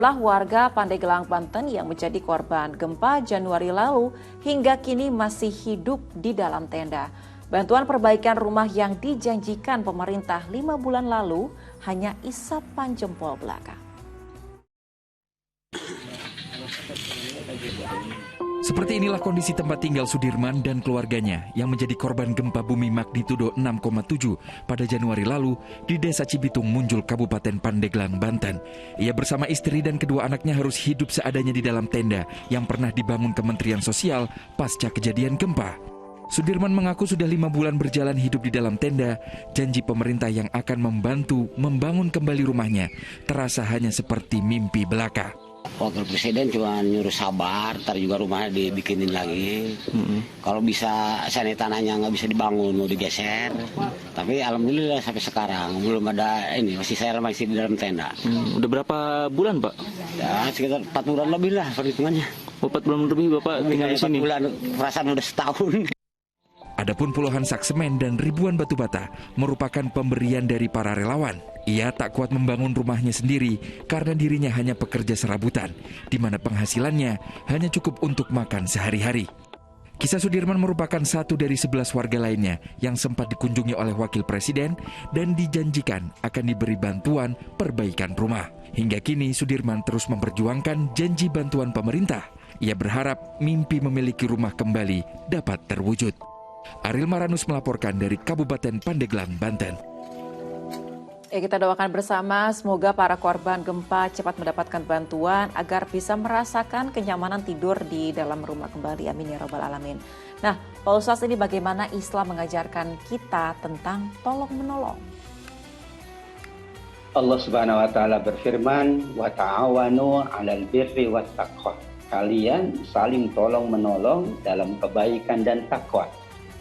Warga Pandeglang, Banten yang menjadi korban gempa Januari lalu hingga kini masih hidup di dalam tenda. Bantuan perbaikan rumah yang dijanjikan pemerintah 5 bulan lalu hanya isapan jempol belaka. Seperti inilah kondisi tempat tinggal Sudirman dan keluarganya yang menjadi korban gempa bumi magnitudo 6,7 pada Januari lalu di Desa Cibitung, Munjul, Kabupaten Pandeglang, Banten. Ia bersama istri dan kedua anaknya harus hidup seadanya di dalam tenda yang pernah dibangun Kementerian Sosial pasca kejadian gempa. Sudirman mengaku sudah 5 bulan berjalan hidup di dalam tenda. Janji pemerintah yang akan membantu membangun kembali rumahnya terasa hanya seperti mimpi belaka. Wakil Presiden cuma nyuruh sabar, ntar juga rumahnya dibikinin lagi. Kalau bisa sana tanahnya nggak bisa dibangun, mau digeser. Tapi alhamdulillah sampai sekarang belum ada ini, saya masih di dalam tenda. Udah berapa bulan, Pak? Ya sekitar 4 bulan lebih lah perhitungannya. 4 bulan lebih Bapak tinggal di sini? 4 bulan, perasaan udah setahun. Adapun puluhan sak semen dan ribuan batu bata merupakan pemberian dari para relawan. Ia tak kuat membangun rumahnya sendiri karena dirinya hanya pekerja serabutan, di mana penghasilannya hanya cukup untuk makan sehari-hari. Kisah Sudirman merupakan satu dari 11 warga lainnya yang sempat dikunjungi oleh Wakil Presiden dan dijanjikan akan diberi bantuan perbaikan rumah. Hingga kini Sudirman terus memperjuangkan janji bantuan pemerintah. Ia berharap mimpi memiliki rumah kembali dapat terwujud. Ariel Maranus melaporkan dari Kabupaten Pandeglang, Banten. Kita doakan bersama semoga para korban gempa cepat mendapatkan bantuan agar bisa merasakan kenyamanan tidur di dalam rumah kembali. Amin ya rabbal alamin. Nah, Pak Ustaz, ini bagaimana Islam mengajarkan kita tentang tolong menolong? Allah Subhanahu wa taala berfirman, "Wa ta'awanu 'alal birri wat taqwa." Kalian saling tolong menolong dalam kebaikan dan takwa.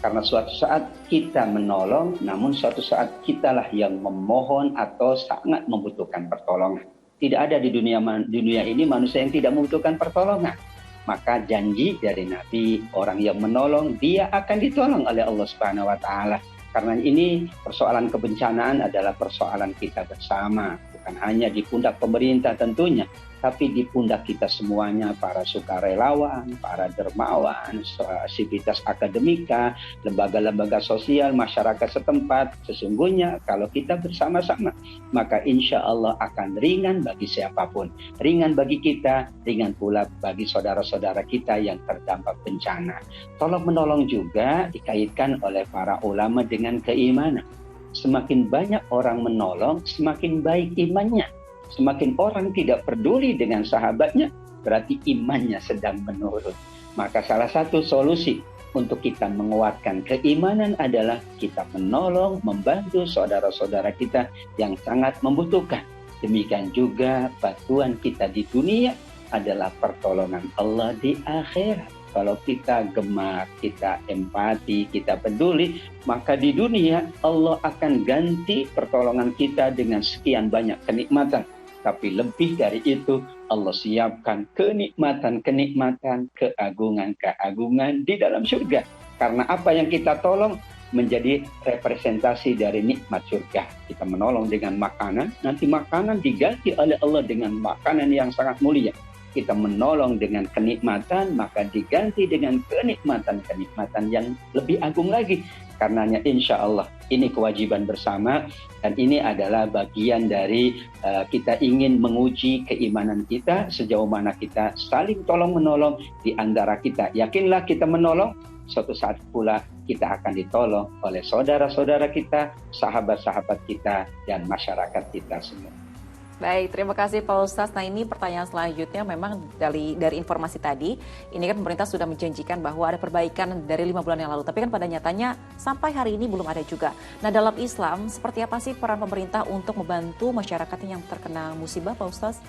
Karena suatu saat kita menolong, namun suatu saat kitalah yang memohon atau sangat membutuhkan pertolongan. Tidak ada di dunia ini manusia yang tidak membutuhkan pertolongan. Maka janji dari Nabi, orang yang menolong, dia akan ditolong oleh Allah Subhanahu wa taala. Karena ini persoalan kebencanaan adalah persoalan kita bersama. Bukan hanya di pundak pemerintah tentunya, tapi di pundak kita semuanya, para sukarelawan, para dermawan, sivitas akademika, lembaga-lembaga sosial, masyarakat setempat. Sesungguhnya kalau kita bersama-sama, maka insya Allah akan ringan bagi siapapun. Ringan bagi kita, ringan pula bagi saudara-saudara kita yang terdampak bencana. Tolong menolong juga dikaitkan oleh para ulama dengan keimanan. Semakin banyak orang menolong, semakin baik imannya. Semakin orang tidak peduli dengan sahabatnya, berarti imannya sedang menurun. Maka salah satu solusi untuk kita menguatkan keimanan adalah kita menolong, membantu saudara-saudara kita yang sangat membutuhkan. Demikian juga bantuan kita di dunia adalah pertolongan Allah di akhirat. Kalau kita gemar, kita empati, kita peduli, maka di dunia Allah akan ganti pertolongan kita dengan sekian banyak kenikmatan. Tapi lebih dari itu, Allah siapkan kenikmatan-kenikmatan, keagungan-keagungan di dalam surga. Karena apa yang kita tolong menjadi representasi dari nikmat surga. Kita menolong dengan makanan, nanti makanan diganti oleh Allah dengan makanan yang sangat mulia. Kita menolong dengan kenikmatan, maka diganti dengan kenikmatan-kenikmatan yang lebih agung lagi. Karenanya insya Allah ini kewajiban bersama, dan ini adalah bagian dari kita ingin menguji keimanan kita sejauh mana kita saling tolong-menolong di antara kita. Yakinlah kita menolong, suatu saat pula kita akan ditolong oleh saudara-saudara kita, sahabat-sahabat kita, dan masyarakat kita semua. Baik, terima kasih Pak Ustaz. Nah, ini pertanyaan selanjutnya memang dari informasi tadi, ini kan pemerintah sudah menjanjikan bahwa ada perbaikan dari 5 bulan yang lalu, tapi kan pada nyatanya sampai hari ini belum ada juga. Nah, dalam Islam, seperti apa sih peran pemerintah untuk membantu masyarakat yang terkena musibah, Pak Ustaz?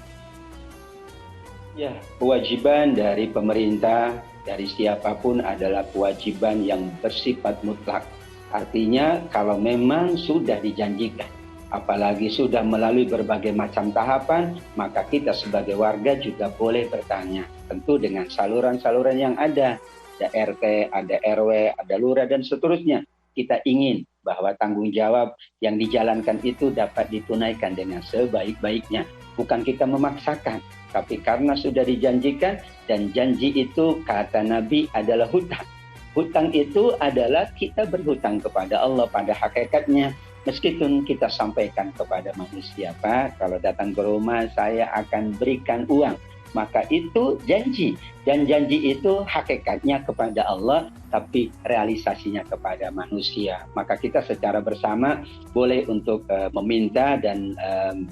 Ya, kewajiban dari pemerintah, dari siapapun adalah kewajiban yang bersifat mutlak. Artinya, kalau memang sudah dijanjikan, apalagi sudah melalui berbagai macam tahapan, maka kita sebagai warga juga boleh bertanya. Tentu dengan saluran-saluran yang ada RT, ada RW, ada lurah, dan seterusnya. Kita ingin bahwa tanggung jawab yang dijalankan itu dapat ditunaikan dengan sebaik-baiknya. Bukan kita memaksakan, Tapi karena sudah dijanjikan, dan janji itu kata Nabi adalah hutang. Hutang itu adalah kita berhutang kepada Allah pada hakikatnya. Meskipun kita sampaikan kepada manusia, Pak, kalau datang ke rumah saya akan berikan uang. Maka itu janji. Dan janji itu hakikatnya kepada Allah, tapi realisasinya kepada manusia. Maka kita secara bersama boleh untuk meminta dan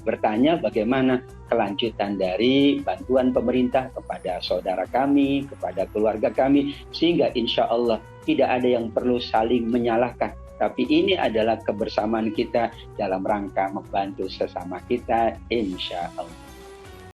bertanya bagaimana kelanjutan dari bantuan pemerintah kepada saudara kami, kepada keluarga kami, sehingga insya Allah tidak ada yang perlu saling menyalahkan. Tapi ini adalah kebersamaan kita dalam rangka membantu sesama kita, insya Allah.